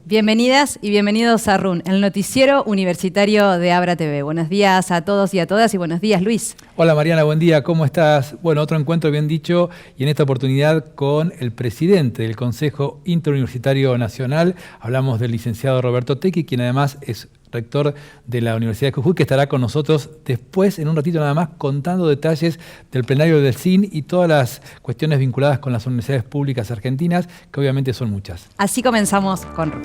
Bienvenidas y bienvenidos a RUN, el noticiero universitario de Abra TV. Buenos días a todos y a todas y buenos días, Luis. Hola Mariana, buen día, ¿cómo estás? Bueno, otro encuentro bien dicho y en esta oportunidad con el presidente del Consejo Interuniversitario Nacional. Hablamos del licenciado Roberto Tecchi, quien además es rector de la Universidad de Jujuy, que estará con nosotros después, en un ratito nada más, contando detalles del plenario del CIN y todas las cuestiones vinculadas con las universidades públicas argentinas, que obviamente son muchas. Así comenzamos con RUN.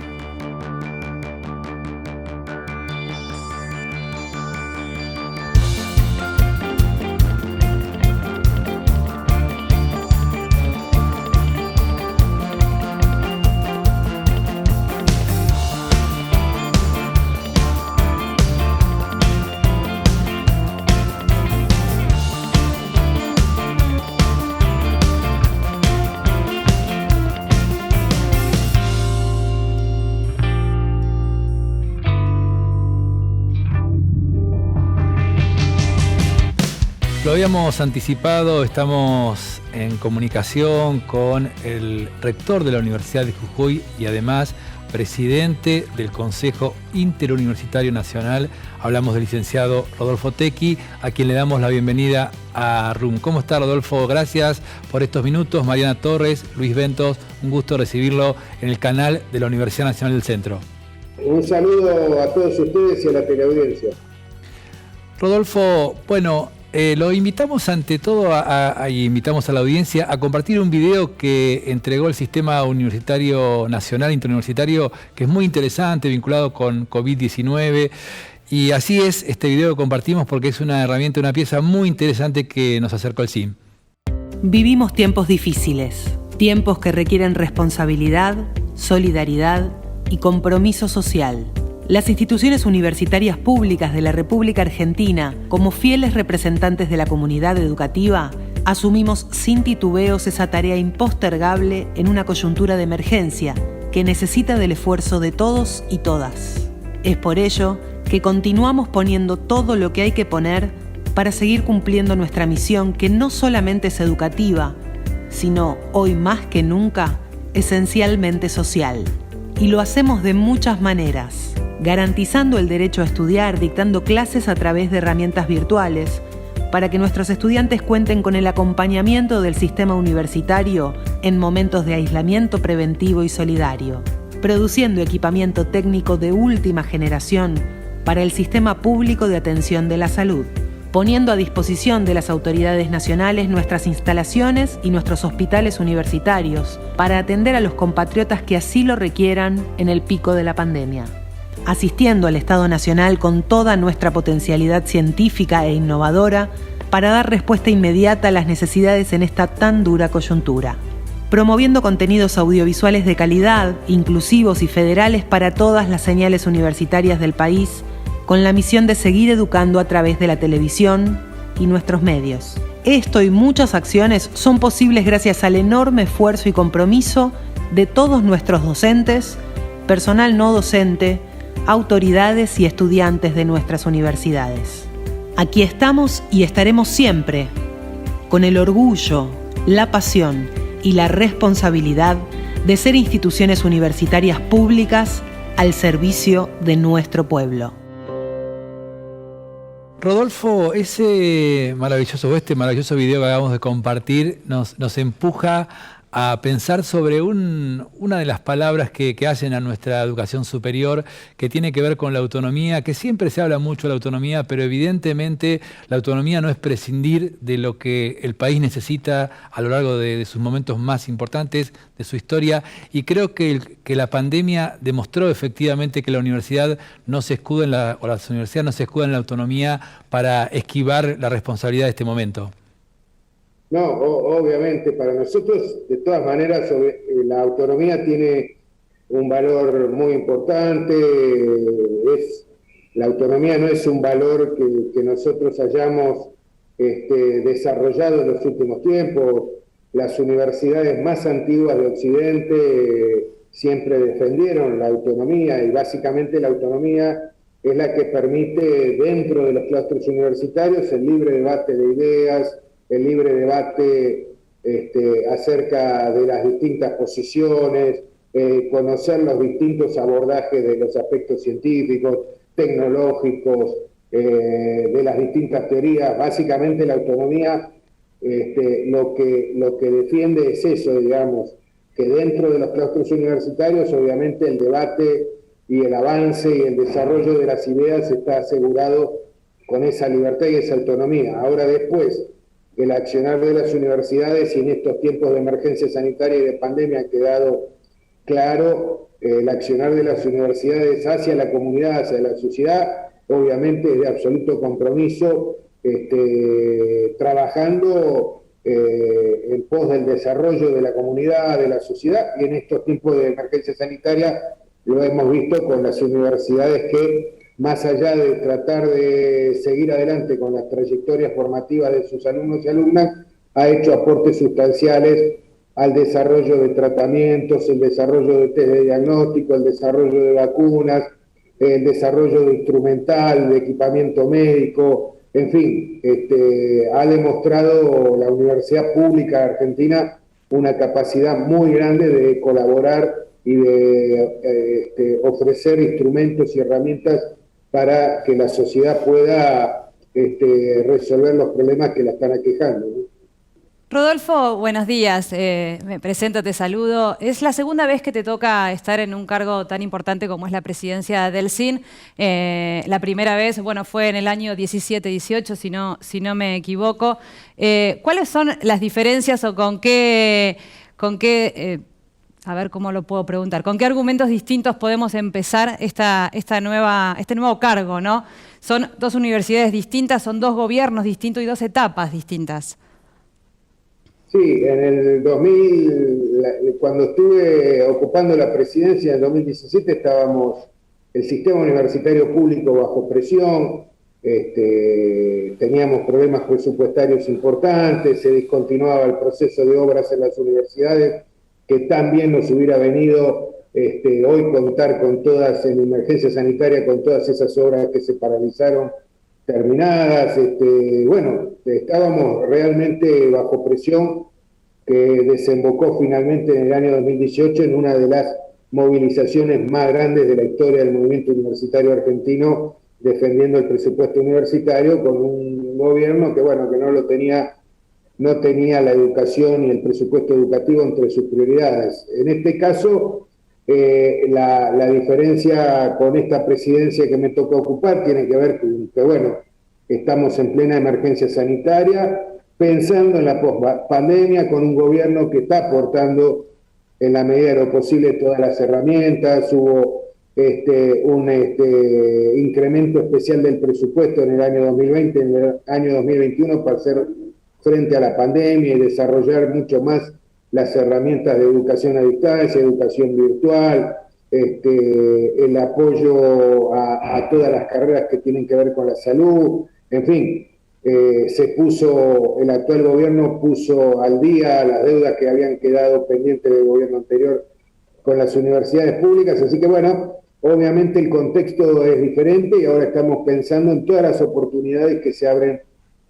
Lo habíamos anticipado, estamos en comunicación con el rector de la Universidad de Jujuy y además presidente del Consejo Interuniversitario Nacional. Hablamos del licenciado Rodolfo Tecchi, a quien le damos la bienvenida a RUN. ¿Cómo está, Rodolfo? Gracias por estos minutos. Mariana Torres, Luis Ventos, un gusto recibirlo en el canal de la Universidad Nacional del Centro. Un saludo a todos ustedes y a la teleaudiencia. Rodolfo, bueno, lo invitamos ante todo y invitamos a la audiencia a compartir un video que entregó el Sistema Universitario Nacional Interuniversitario, que es muy interesante, vinculado con COVID-19. Y así es este video que compartimos porque es una herramienta, una pieza muy interesante que nos acercó el CIN. Vivimos tiempos difíciles, tiempos que requieren responsabilidad, solidaridad y compromiso social. Las instituciones universitarias públicas de la República Argentina, como fieles representantes de la comunidad educativa, asumimos sin titubeos esa tarea impostergable en una coyuntura de emergencia que necesita del esfuerzo de todos y todas. Es por ello que continuamos poniendo todo lo que hay que poner para seguir cumpliendo nuestra misión, que no solamente es educativa, sino, hoy más que nunca, esencialmente social. Y lo hacemos de muchas maneras, garantizando el derecho a estudiar, dictando clases a través de herramientas virtuales, para que nuestros estudiantes cuenten con el acompañamiento del sistema universitario en momentos de aislamiento preventivo y solidario, produciendo equipamiento técnico de última generación para el sistema público de atención de la salud, poniendo a disposición de las autoridades nacionales nuestras instalaciones y nuestros hospitales universitarios para atender a los compatriotas que así lo requieran en el pico de la pandemia, asistiendo al Estado Nacional con toda nuestra potencialidad científica e innovadora para dar respuesta inmediata a las necesidades en esta tan dura coyuntura, promoviendo contenidos audiovisuales de calidad, inclusivos y federales para todas las señales universitarias del país, con la misión de seguir educando a través de la televisión y nuestros medios. Esto y muchas acciones son posibles gracias al enorme esfuerzo y compromiso de todos nuestros docentes, personal no docente, autoridades y estudiantes de nuestras universidades. Aquí estamos y estaremos siempre, con el orgullo, la pasión y la responsabilidad de ser instituciones universitarias públicas al servicio de nuestro pueblo. Rodolfo, este maravilloso video que acabamos de compartir nos empuja a pensar sobre una de las palabras que hacen a nuestra educación superior, que tiene que ver con la autonomía, que siempre se habla mucho de la autonomía, pero evidentemente la autonomía no es prescindir de lo que el país necesita a lo largo de sus momentos más importantes, de su historia, y creo que la pandemia demostró efectivamente que la universidad no se escuda las universidades no se escudan en la autonomía para esquivar la responsabilidad de este momento. No, obviamente, para nosotros, de todas maneras, la autonomía tiene un valor muy importante. La autonomía no es un valor que nosotros hayamos desarrollado en los últimos tiempos. Las universidades más antiguas de Occidente siempre defendieron la autonomía, y básicamente la autonomía es la que permite, dentro de los claustros universitarios, el libre debate de ideas, el libre debate acerca de las distintas posiciones, conocer los distintos abordajes de los aspectos científicos, tecnológicos, de las distintas teorías. Básicamente la autonomía lo que defiende es eso, digamos, que dentro de los claustros universitarios obviamente el debate y el avance y el desarrollo de las ideas está asegurado con esa libertad y esa autonomía. Ahora después, el accionar de las universidades, y en estos tiempos de emergencia sanitaria y de pandemia ha quedado claro, el accionar de las universidades hacia la comunidad, hacia la sociedad, obviamente es de absoluto compromiso, trabajando en pos del desarrollo de la comunidad, de la sociedad, y en estos tiempos de emergencia sanitaria lo hemos visto con las universidades que, más allá de tratar de seguir adelante con las trayectorias formativas de sus alumnos y alumnas, ha hecho aportes sustanciales al desarrollo de tratamientos, el desarrollo de test de diagnóstico, el desarrollo de vacunas, el desarrollo de instrumental, de equipamiento médico, en fin, ha demostrado la Universidad Pública de Argentina una capacidad muy grande de colaborar y de ofrecer instrumentos y herramientas para que la sociedad pueda resolver los problemas que la están aquejando, ¿no? Rodolfo, buenos días. Me presento, te saludo. Es la segunda vez que te toca estar en un cargo tan importante como es la presidencia del CIN. La primera vez, bueno, fue en el año 17-18, si no me equivoco. ¿Cuáles son las diferencias o a ver cómo lo puedo preguntar, con qué argumentos distintos podemos empezar este nuevo cargo, ¿no? Son dos universidades distintas, son dos gobiernos distintos y dos etapas distintas. Sí, en el 2000, cuando estuve ocupando la presidencia en el 2017, estábamos el sistema universitario público bajo presión, teníamos problemas presupuestarios importantes, se discontinuaba el proceso de obras en las universidades, que también nos hubiera venido hoy contar con todas, en emergencia sanitaria, con todas esas obras que se paralizaron, terminadas. Bueno, estábamos realmente bajo presión, que desembocó finalmente en el año 2018 en una de las movilizaciones más grandes de la historia del movimiento universitario argentino, defendiendo el presupuesto universitario con un gobierno que, bueno, que no tenía la educación y el presupuesto educativo entre sus prioridades. En este caso, la diferencia con esta presidencia que me toca ocupar tiene que ver con que, bueno, estamos en plena emergencia sanitaria, pensando en la post-pandemia, con un gobierno que está aportando en la medida de lo posible todas las herramientas. Hubo un incremento especial del presupuesto en el año 2020, en el año 2021, para hacer frente a la pandemia y desarrollar mucho más las herramientas de educación a distancia, educación virtual, el apoyo a todas las carreras que tienen que ver con la salud, en fin, el actual gobierno puso al día las deudas que habían quedado pendientes del gobierno anterior con las universidades públicas, así que bueno, obviamente el contexto es diferente y ahora estamos pensando en todas las oportunidades que se abren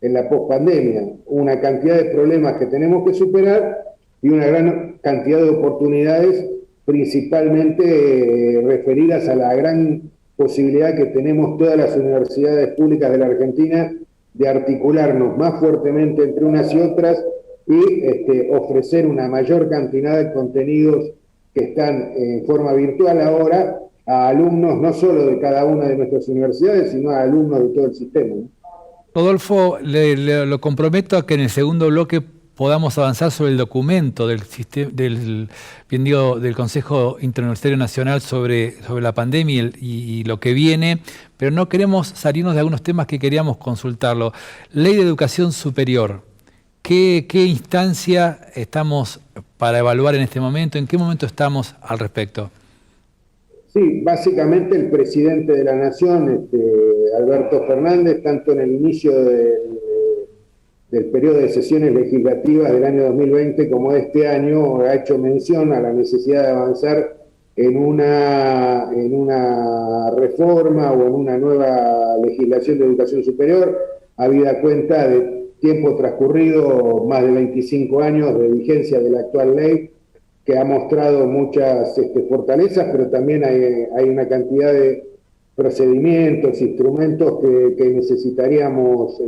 en la pospandemia, una cantidad de problemas que tenemos que superar y una gran cantidad de oportunidades, principalmente referidas a la gran posibilidad que tenemos todas las universidades públicas de la Argentina de articularnos más fuertemente entre unas y otras y ofrecer una mayor cantidad de contenidos que están en forma virtual ahora a alumnos no solo de cada una de nuestras universidades, sino a alumnos de todo el sistema, ¿no? Rodolfo, lo comprometo a que en el segundo bloque podamos avanzar sobre el documento del Consejo Interuniversitario Nacional sobre la pandemia y lo que viene, pero no queremos salirnos de algunos temas que queríamos consultarlo. Ley de Educación Superior, ¿qué instancia estamos para evaluar en este momento? ¿En qué momento estamos al respecto? Sí, básicamente el presidente de la Nación, Alberto Fernández, tanto en el inicio del periodo de sesiones legislativas del año 2020 como de este año, ha hecho mención a la necesidad de avanzar en una reforma o en una nueva legislación de educación superior, habida cuenta de tiempo transcurrido, más de 25 años de vigencia de la actual ley, que ha mostrado muchas fortalezas, pero también hay una cantidad de procedimientos, instrumentos que necesitaríamos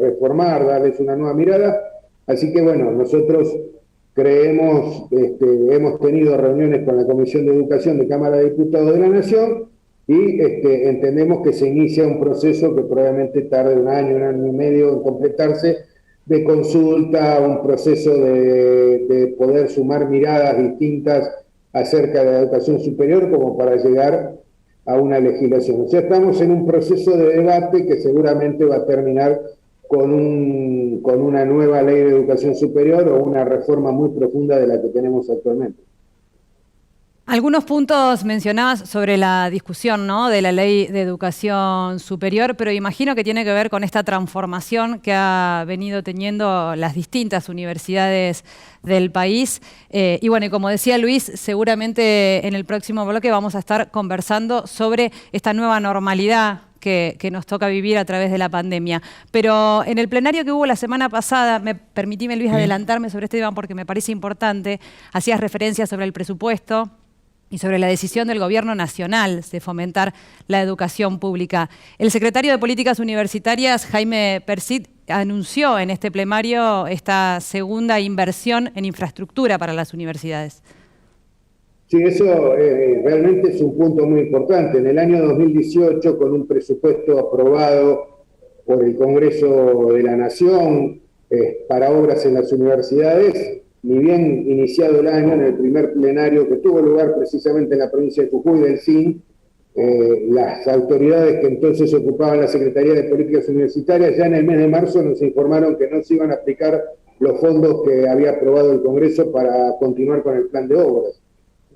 reformar, darles una nueva mirada. Así que bueno, nosotros creemos, hemos tenido reuniones con la Comisión de Educación de Cámara de Diputados de la Nación y entendemos que se inicia un proceso que probablemente tarde un año y medio en completarse, de consulta, un proceso de poder sumar miradas distintas acerca de la educación superior como para llegar a una legislación. O sea, estamos en un proceso de debate que seguramente va a terminar con una nueva ley de educación superior o una reforma muy profunda de la que tenemos actualmente. Algunos puntos mencionabas sobre la discusión, ¿no?, de la ley de educación superior, pero imagino que tiene que ver con esta transformación que ha venido teniendo las distintas universidades del país. Y bueno, y como decía Luis, seguramente en el próximo bloque vamos a estar conversando sobre esta nueva normalidad que nos toca vivir a través de la pandemia. Pero en el plenario que hubo la semana pasada, permitime, Luis, adelantarme sobre este tema porque me parece importante, hacías referencia sobre el presupuesto y sobre la decisión del Gobierno Nacional de fomentar la educación pública. El secretario de Políticas Universitarias, Jaime Persit, anunció en este plenario esta segunda inversión en infraestructura para las universidades. Sí, eso realmente es un punto muy importante. En el año 2018, con un presupuesto aprobado por el Congreso de la Nación para obras en las universidades, ni bien iniciado el año, en el primer plenario que tuvo lugar precisamente en la provincia de Jujuy del CIN, las autoridades que entonces ocupaban la Secretaría de Políticas Universitarias, ya en el mes de marzo nos informaron que no se iban a aplicar los fondos que había aprobado el Congreso para continuar con el plan de obras.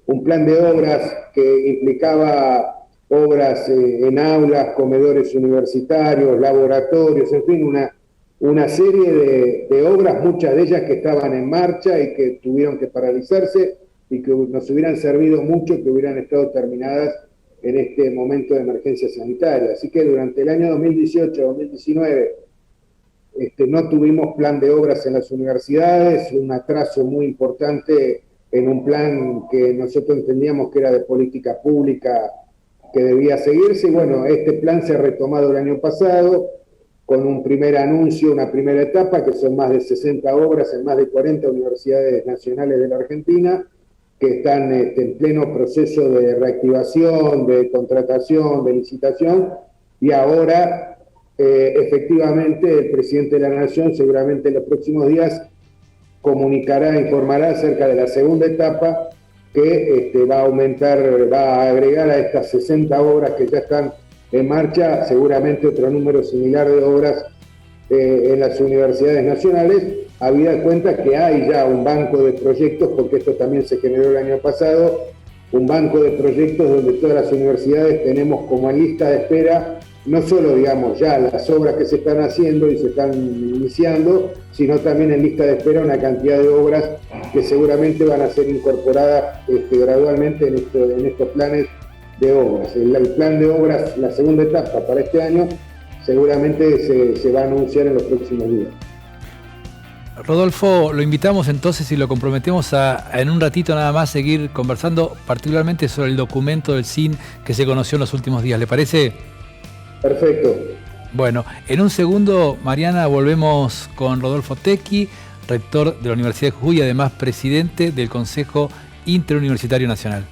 Un plan de obras que implicaba obras en aulas, comedores universitarios, laboratorios, en fin, una serie de obras, muchas de ellas que estaban en marcha y que tuvieron que paralizarse y que nos hubieran servido mucho, que hubieran estado terminadas en este momento de emergencia sanitaria. Así que durante el año 2018-2019 no tuvimos plan de obras en las universidades, un atraso muy importante en un plan que nosotros entendíamos que era de política pública que debía seguirse. Y bueno, este plan se ha retomado el año pasado con un primer anuncio, una primera etapa, que son más de 60 obras en más de 40 universidades nacionales de la Argentina, que están en pleno proceso de reactivación, de contratación, de licitación, y ahora efectivamente el presidente de la Nación seguramente en los próximos días informará acerca de la segunda etapa que va a agregar a estas 60 obras que ya están en marcha, seguramente otro número similar de obras en las universidades nacionales, habida cuenta que hay ya un banco de proyectos, porque esto también se generó el año pasado, un banco de proyectos donde todas las universidades tenemos como en lista de espera, no solo, digamos, ya las obras que se están haciendo y se están iniciando, sino también en lista de espera una cantidad de obras que seguramente van a ser incorporadas gradualmente en estos planes de obras. El plan de obras, la segunda etapa para este año, seguramente se va a anunciar en los próximos días. Rodolfo, lo invitamos entonces y lo comprometemos a en un ratito nada más seguir conversando particularmente sobre el documento del CIN que se conoció en los últimos días. ¿Le parece? Perfecto. Bueno, en un segundo, Mariana, volvemos con Rodolfo Tecchi, rector de la Universidad de Jujuy y además presidente del Consejo Interuniversitario Nacional.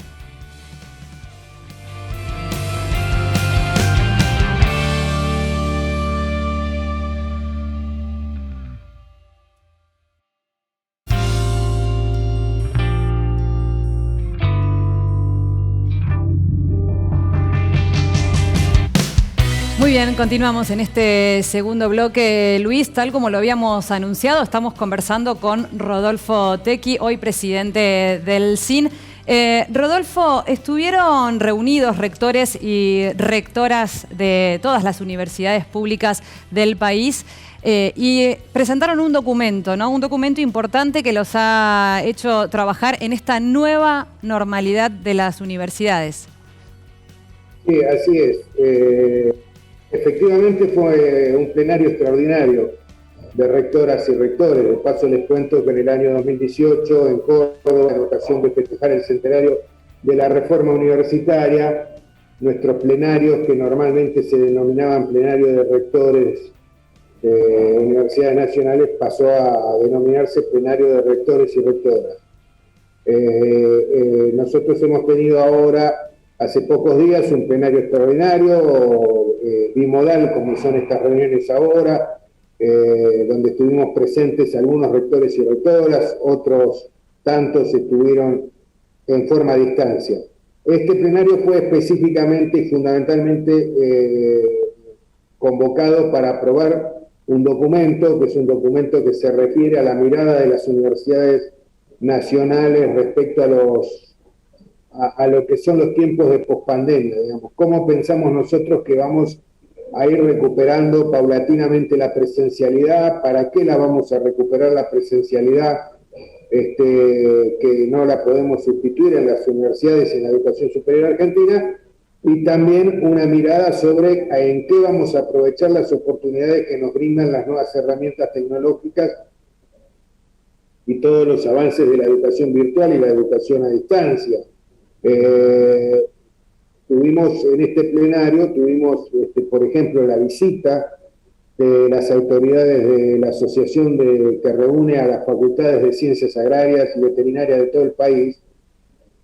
Muy bien, continuamos en este segundo bloque. Luis, tal como lo habíamos anunciado, estamos conversando con Rodolfo Tecchi, hoy presidente del CIN. Rodolfo, estuvieron reunidos rectores y rectoras de todas las universidades públicas del país y presentaron un documento, ¿no? Un documento importante que los ha hecho trabajar en esta nueva normalidad de las universidades. Sí, así es. Efectivamente fue un plenario extraordinario, de rectoras y rectores. De paso les cuento que en el año 2018 en Córdoba, en ocasión de festejar el centenario de la reforma universitaria, nuestros plenarios, que normalmente se denominaban plenarios de rectores de universidades nacionales, pasó a denominarse plenario de rectores y rectoras. Nosotros hemos tenido ahora, hace pocos días, un plenario extraordinario, bimodal, como son estas reuniones ahora, donde estuvimos presentes algunos rectores y rectoras, otros tantos estuvieron en forma a distancia. Este plenario fue específicamente y fundamentalmente convocado para aprobar un documento, que es un documento que se refiere a la mirada de las universidades nacionales respecto a lo que son los tiempos de pospandemia, digamos. ¿Cómo pensamos nosotros que vamos a ir recuperando paulatinamente la presencialidad? ¿Para qué la vamos a recuperar la presencialidad? Que no la podemos sustituir en las universidades y en la educación superior argentina, y también una mirada sobre en qué vamos a aprovechar las oportunidades que nos brindan las nuevas herramientas tecnológicas y todos los avances de la educación virtual y la educación a distancia. Tuvimos en este plenario, por ejemplo, la visita de las autoridades de la asociación que reúne a las facultades de Ciencias Agrarias y Veterinarias de todo el país,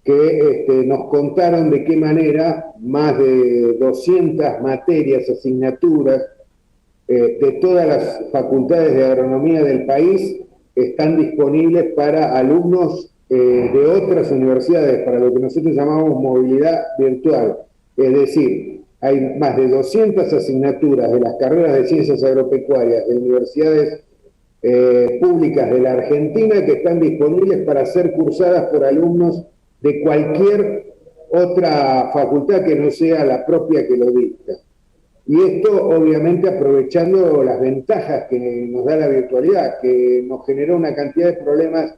que nos contaron de qué manera más de 200 materias, asignaturas de todas las facultades de agronomía del país están disponibles para alumnos de otras universidades, para lo que nosotros llamamos movilidad virtual. Es decir, hay más de 200 asignaturas de las carreras de ciencias agropecuarias de universidades públicas de la Argentina que están disponibles para ser cursadas por alumnos de cualquier otra facultad que no sea la propia que lo dicta. Y esto obviamente aprovechando las ventajas que nos da la virtualidad, que nos generó una cantidad de problemas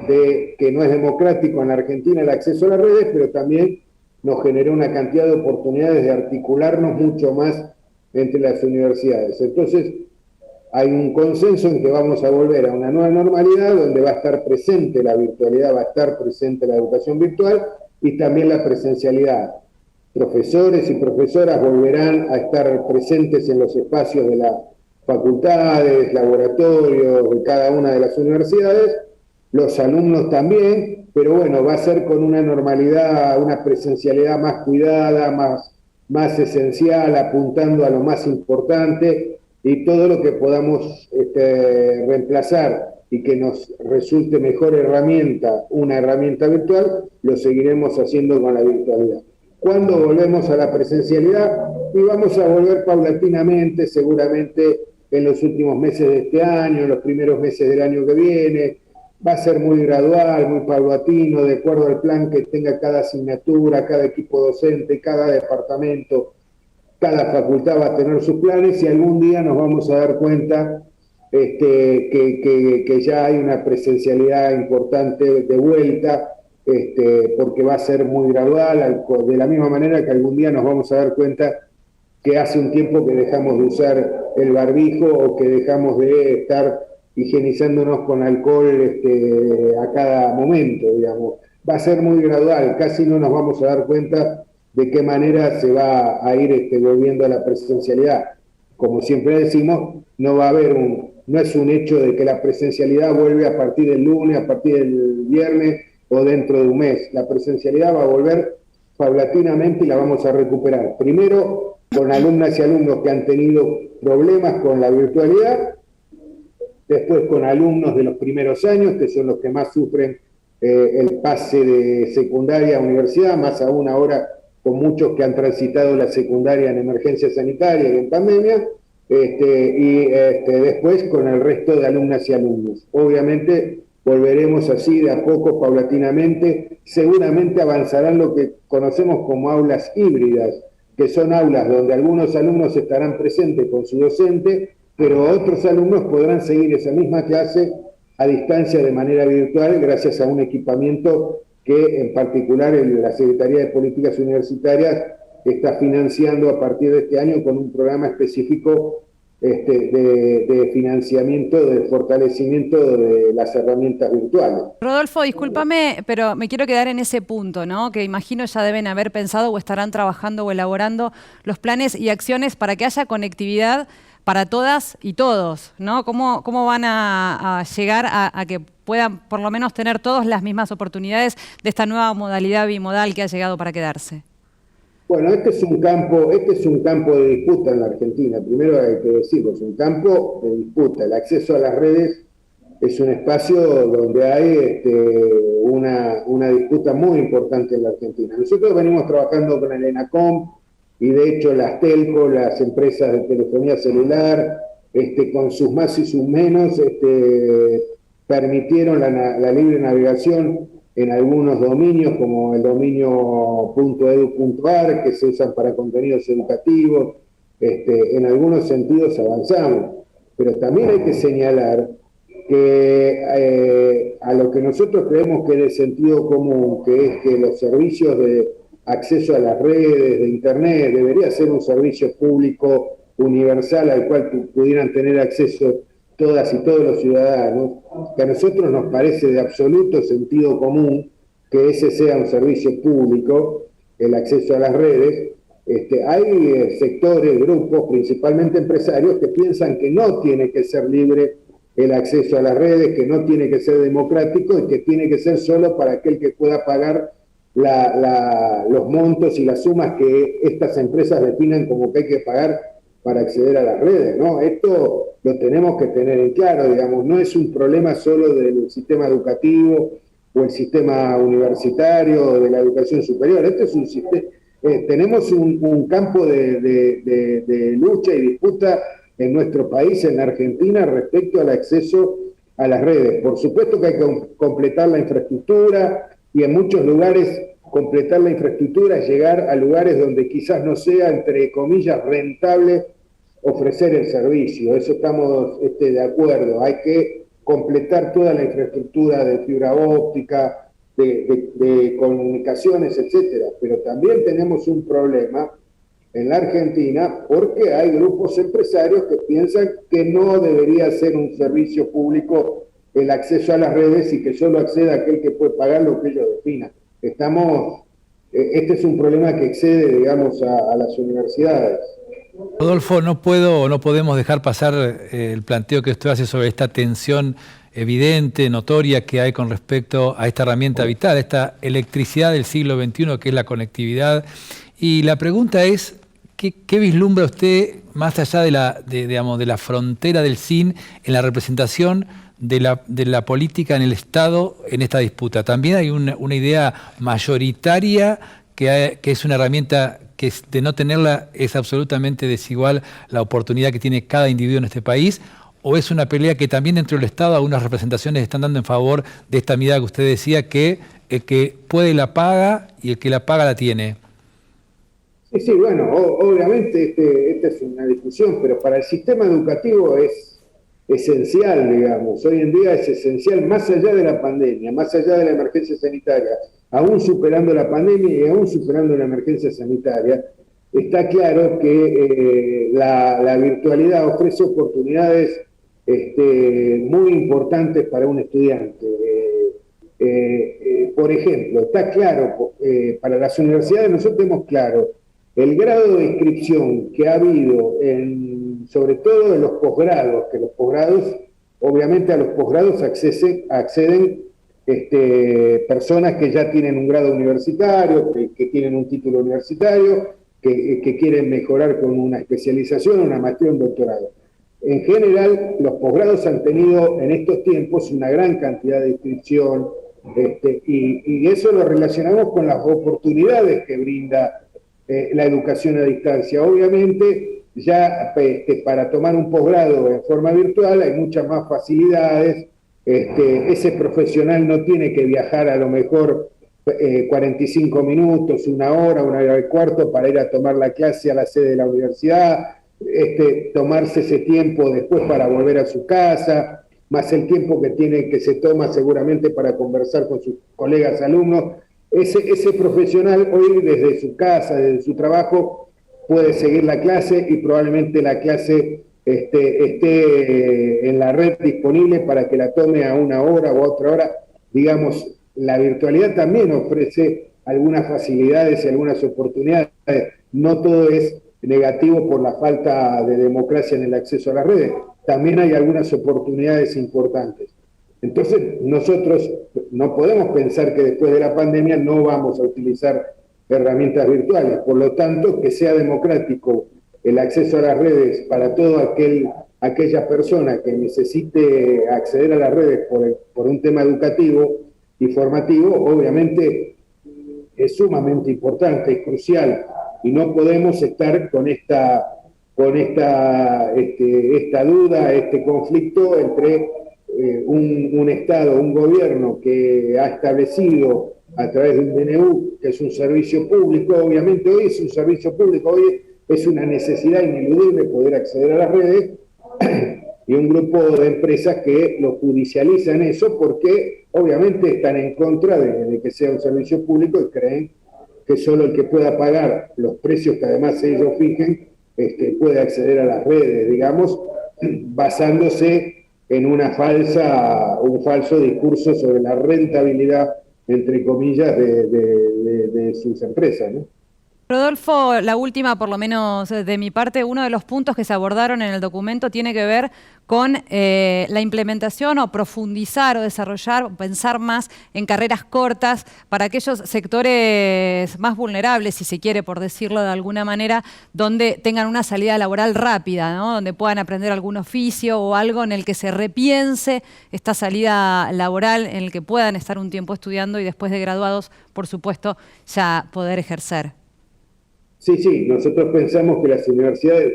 que no es democrático en la Argentina el acceso a las redes, pero también nos generó una cantidad de oportunidades de articularnos mucho más entre las universidades. Entonces, hay un consenso en que vamos a volver a una nueva normalidad donde va a estar presente la virtualidad, va a estar presente la educación virtual y también la presencialidad. Profesores y profesoras volverán a estar presentes en los espacios de las facultades, laboratorios de cada una de las universidades, los alumnos también, pero bueno, va a ser con una normalidad, una presencialidad más cuidada, más esencial, apuntando a lo más importante, y todo lo que podamos reemplazar y que nos resulte mejor herramienta, una herramienta virtual, lo seguiremos haciendo con la virtualidad. ¿Cuándo volvemos a la presencialidad? Y vamos a volver paulatinamente, seguramente en los últimos meses de este año, en los primeros meses del año que viene. Va a ser muy gradual, muy paulatino, de acuerdo al plan que tenga cada asignatura, cada equipo docente, cada departamento, cada facultad va a tener sus planes y algún día nos vamos a dar cuenta que ya hay una presencialidad importante de vuelta, porque va a ser muy gradual, de la misma manera que algún día nos vamos a dar cuenta que hace un tiempo que dejamos de usar el barbijo o que dejamos de estar higienizándonos con alcohol a cada momento, digamos. Va a ser muy gradual, casi no nos vamos a dar cuenta de qué manera se va a ir volviendo a la presencialidad. Como siempre decimos, no es un hecho de que la presencialidad vuelve a partir del lunes, a partir del viernes o dentro de un mes. La presencialidad va a volver paulatinamente y la vamos a recuperar. Primero, con alumnas y alumnos que han tenido problemas con la virtualidad, después con alumnos de los primeros años, que son los que más sufren el pase de secundaria a universidad, más aún ahora con muchos que han transitado la secundaria en emergencia sanitaria y en pandemia, después con el resto de alumnas y alumnos. Obviamente volveremos así de a poco, paulatinamente, seguramente avanzarán lo que conocemos como aulas híbridas, que son aulas donde algunos alumnos estarán presentes con su docente, pero otros alumnos podrán seguir esa misma clase a distancia de manera virtual gracias a un equipamiento que en particular la Secretaría de Políticas Universitarias está financiando a partir de este año con un programa específico de financiamiento, de fortalecimiento de las herramientas virtuales. Rodolfo, discúlpame, pero me quiero quedar en ese punto, ¿no? Que imagino ya deben haber pensado o estarán trabajando o elaborando los planes y acciones para que haya conectividad para todas y todos, ¿no? ¿Cómo van a llegar a que puedan por lo menos tener todos las mismas oportunidades de esta nueva modalidad bimodal que ha llegado para quedarse? Bueno, este es un campo de disputa en la Argentina. Primero hay que decirlo, es un campo de disputa. El acceso a las redes es un espacio donde hay una disputa muy importante en la Argentina. Nosotros venimos trabajando con el ENACOM y de hecho las telco, las empresas de telefonía celular, con sus más y sus menos, permitieron la libre navegación en algunos dominios, como el dominio .edu.ar, que se usan para contenidos educativos. En algunos sentidos avanzamos, pero también hay que señalar que a lo que nosotros creemos que es de sentido común, que es que los servicios de acceso a las redes, de Internet, debería ser un servicio público universal al cual pudieran tener acceso todas y todos los ciudadanos, que a nosotros nos parece de absoluto sentido común que ese sea un servicio público, el acceso a las redes. Hay sectores, grupos, principalmente empresarios, que piensan que no tiene que ser libre el acceso a las redes, que no tiene que ser democrático y que tiene que ser solo para aquel que pueda pagar los montos y las sumas que estas empresas definan como que hay que pagar para acceder a las redes, ¿no? Esto lo tenemos que tener en claro, digamos, no es un problema solo del sistema educativo o el sistema universitario o de la educación superior. Este es un sistema, tenemos un campo de lucha y disputa en nuestro país, en la Argentina, respecto al acceso a las redes. Por supuesto que hay que completar la infraestructura y en muchos lugares completar la infraestructura es llegar a lugares donde quizás no sea, entre comillas, rentable ofrecer el servicio. Eso estamos de acuerdo. Hay que completar toda la infraestructura de fibra óptica, de comunicaciones, etcétera. Pero también tenemos un problema en la Argentina porque hay grupos empresarios que piensan que no debería ser un servicio público el acceso a las redes y que solo acceda aquel que puede pagar lo que ellos definan. Este es un problema que excede, digamos, a las universidades. Rodolfo, no podemos dejar pasar el planteo que usted hace sobre esta tensión evidente, notoria que hay con respecto a esta herramienta vital, esta electricidad del siglo XXI que es la conectividad. Y la pregunta es, ¿qué vislumbra usted más allá de la frontera del SIN en la representación de la política en el Estado en esta disputa? También hay una idea mayoritaria que es una herramienta que de no tenerla es absolutamente desigual la oportunidad que tiene cada individuo en este país, o es una pelea que también dentro del Estado algunas representaciones están dando en favor de esta mirada que usted decía, que el que puede la paga y el que la paga la tiene. Sí, bueno, obviamente esta es una discusión, pero para el sistema educativo es esencial, digamos. Hoy en día es esencial, más allá de la pandemia, más allá de la emergencia sanitaria, aún superando la pandemia y aún superando la emergencia sanitaria, está claro que la virtualidad ofrece oportunidades muy importantes para un estudiante. Por ejemplo, está claro, para las universidades nosotros tenemos claro el grado de inscripción que ha habido, sobre todo en los posgrados, que los posgrados, obviamente a los posgrados acceden personas que ya tienen un grado universitario, que tienen un título universitario, que quieren mejorar con una especialización, una maestría, un doctorado. En general, los posgrados han tenido en estos tiempos una gran cantidad de inscripción, y eso lo relacionamos con las oportunidades que brinda la educación a distancia. Obviamente, ya para tomar un posgrado en forma virtual hay muchas más facilidades. Ese profesional no tiene que viajar a lo mejor 45 minutos, una hora y cuarto para ir a tomar la clase a la sede de la universidad, tomarse ese tiempo después para volver a su casa, más el tiempo que se toma seguramente para conversar con sus colegas alumnos. Ese profesional hoy desde su casa, desde su trabajo, puede seguir la clase y probablemente la clase esté en la red disponible para que la tome a una hora o a otra hora. Digamos, la virtualidad también ofrece algunas facilidades y algunas oportunidades. No todo es negativo por la falta de democracia en el acceso a las redes. También hay algunas oportunidades importantes. Entonces, nosotros no podemos pensar que después de la pandemia no vamos a utilizar herramientas virtuales. Por lo tanto, que sea democrático el acceso a las redes para toda aquella persona que necesite acceder a las redes por un tema educativo y formativo, obviamente es sumamente importante, es crucial, y no podemos estar con esta duda, este conflicto entre un Estado, un gobierno que ha establecido a través de un DNU, que es un servicio público. Obviamente hoy es un servicio público, hoy es una necesidad ineludible poder acceder a las redes, y un grupo de empresas que lo judicializan eso porque obviamente están en contra de que sea un servicio público y creen que solo el que pueda pagar los precios que además ellos fijen puede acceder a las redes, digamos, basándose en un falso discurso sobre la rentabilidad, entre comillas, de sus empresas, ¿no? Rodolfo, la última, por lo menos de mi parte, uno de los puntos que se abordaron en el documento tiene que ver con la implementación o profundizar o desarrollar, pensar más en carreras cortas para aquellos sectores más vulnerables, si se quiere, por decirlo de alguna manera, donde tengan una salida laboral rápida, ¿no? Donde puedan aprender algún oficio o algo en el que se repiense esta salida laboral, en el que puedan estar un tiempo estudiando y después de graduados, por supuesto, ya poder ejercer. Sí, nosotros pensamos que las universidades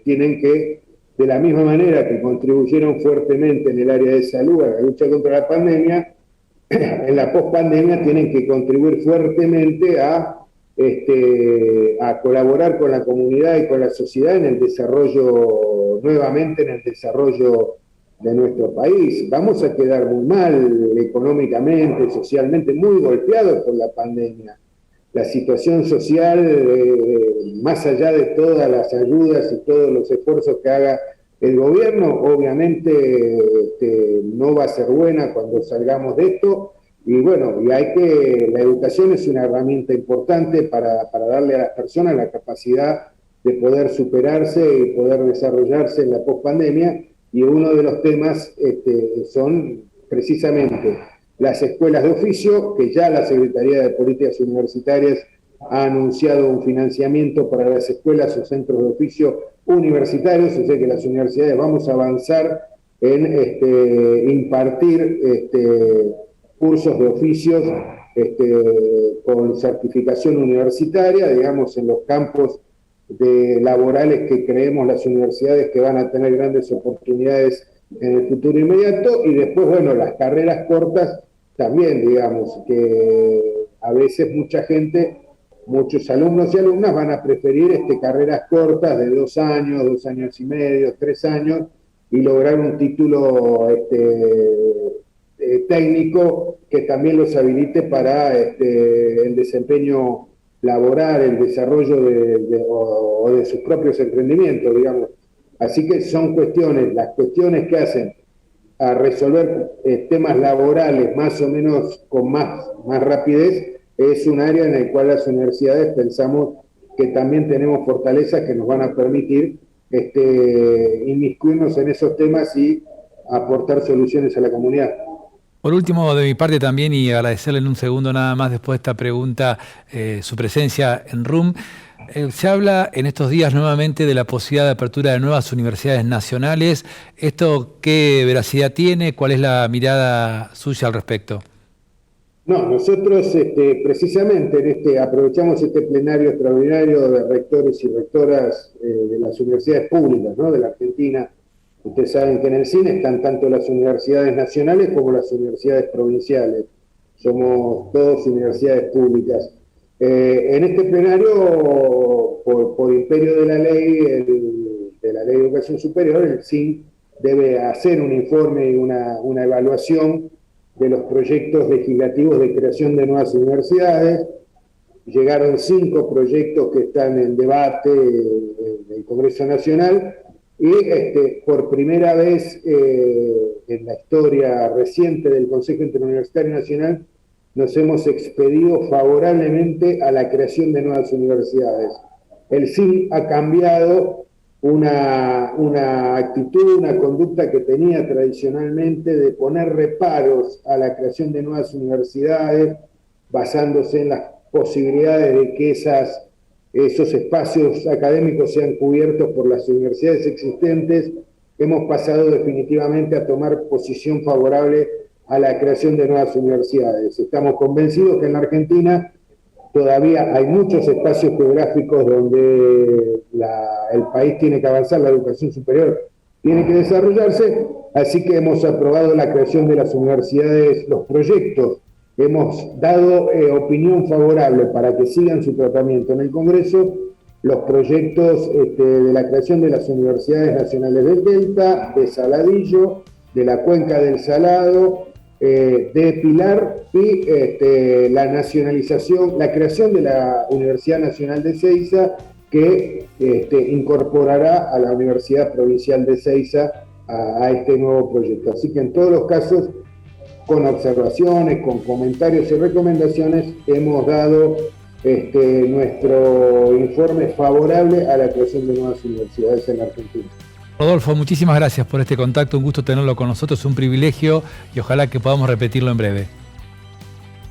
tienen que, de la misma manera que contribuyeron fuertemente en el área de salud a la lucha contra la pandemia, en la pospandemia tienen que contribuir fuertemente a colaborar con la comunidad y con la sociedad en el desarrollo, nuevamente en el desarrollo de nuestro país. Vamos a quedar muy mal económicamente, socialmente, muy golpeados por la pandemia. La situación social, más allá de todas las ayudas y todos los esfuerzos que haga el gobierno, obviamente no va a ser buena cuando salgamos de esto. Y bueno, la educación es una herramienta importante para darle a las personas la capacidad de poder superarse y poder desarrollarse en la pospandemia. Y uno de los temas son precisamente las escuelas de oficio, que ya la Secretaría de Políticas Universitarias ha anunciado un financiamiento para las escuelas o centros de oficio universitarios, o sea que las universidades vamos a avanzar en impartir cursos de oficios con certificación universitaria, digamos, en los campos laborales que creemos las universidades que van a tener grandes oportunidades en el futuro inmediato. Y después, bueno, las carreras cortas también, digamos, que a veces muchos alumnos y alumnas van a preferir carreras cortas de 2 años, 2 años y medio, 3 años, y lograr un título técnico que también los habilite para el desempeño laboral, el desarrollo de sus propios emprendimientos, digamos. Así que son las cuestiones que hacen a resolver temas laborales más o menos con más rapidez, es un área en el cual las universidades pensamos que también tenemos fortalezas que nos van a permitir inmiscuirnos en esos temas y aportar soluciones a la comunidad. Por último, de mi parte también, y agradecerle en un segundo nada más después de esta pregunta, su presencia en RUM. Se habla en estos días nuevamente de la posibilidad de apertura de nuevas universidades nacionales. ¿Esto qué veracidad tiene? ¿Cuál es la mirada suya al respecto? No, nosotros precisamente aprovechamos este plenario extraordinario de rectores y rectoras de las universidades públicas, ¿no?, de la Argentina. Ustedes saben que en el CIN están tanto las universidades nacionales como las universidades provinciales. Somos todos universidades públicas. En este plenario, por imperio de la ley de educación superior, el CIN debe hacer un informe y una evaluación de los proyectos legislativos de creación de nuevas universidades. Llegaron 5 proyectos que están en debate en el Congreso Nacional, Y por primera vez en la historia reciente del Consejo Interuniversitario Nacional nos hemos expedido favorablemente a la creación de nuevas universidades. El CIN ha cambiado una actitud, una conducta que tenía tradicionalmente de poner reparos a la creación de nuevas universidades, basándose en las posibilidades de que esos espacios académicos sean cubiertos por las universidades existentes. Hemos pasado definitivamente a tomar posición favorable a la creación de nuevas universidades. Estamos convencidos que en la Argentina todavía hay muchos espacios geográficos donde el país tiene que avanzar, la educación superior tiene que desarrollarse, así que hemos aprobado la creación de las universidades, los proyectos. Hemos dado opinión favorable para que sigan su tratamiento en el Congreso los proyectos de la creación de las universidades nacionales del Delta, de Saladillo, de la Cuenca del Salado, de Pilar y la nacionalización, la creación de la Universidad Nacional de Seiza, que incorporará a la Universidad Provincial de Seiza a este nuevo proyecto. Así que en todos los casos, con observaciones, con comentarios y recomendaciones, hemos dado nuestro informe favorable a la creación de nuevas universidades en la Argentina. Rodolfo, muchísimas gracias por este contacto, un gusto tenerlo con nosotros, un privilegio y ojalá que podamos repetirlo en breve.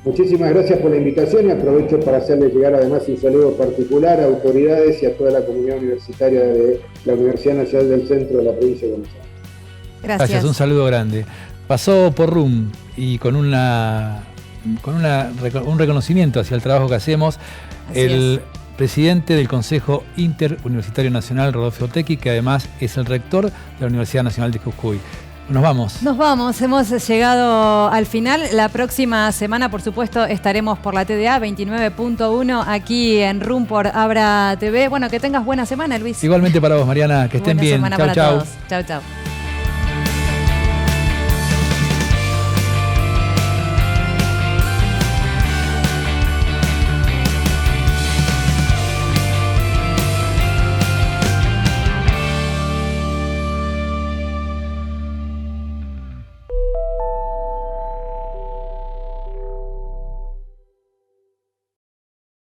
Muchísimas gracias por la invitación y aprovecho para hacerles llegar además un saludo particular a autoridades y a toda la comunidad universitaria de la Universidad Nacional del Centro de la provincia de Buenos Aires. Gracias, un saludo grande. Pasó por RUM y con un reconocimiento hacia el trabajo que hacemos, el presidente del Consejo Interuniversitario Nacional, Rodolfo Oteki, que además es el rector de la Universidad Nacional de Jujuy. Nos vamos. Nos vamos, hemos llegado al final. La próxima semana, por supuesto, estaremos por la TDA 29.1 aquí en RUM por Abra TV. Bueno, que tengas buena semana, Luis. Igualmente para vos, Mariana, que estén bien. Chau, chau. Chau, chau.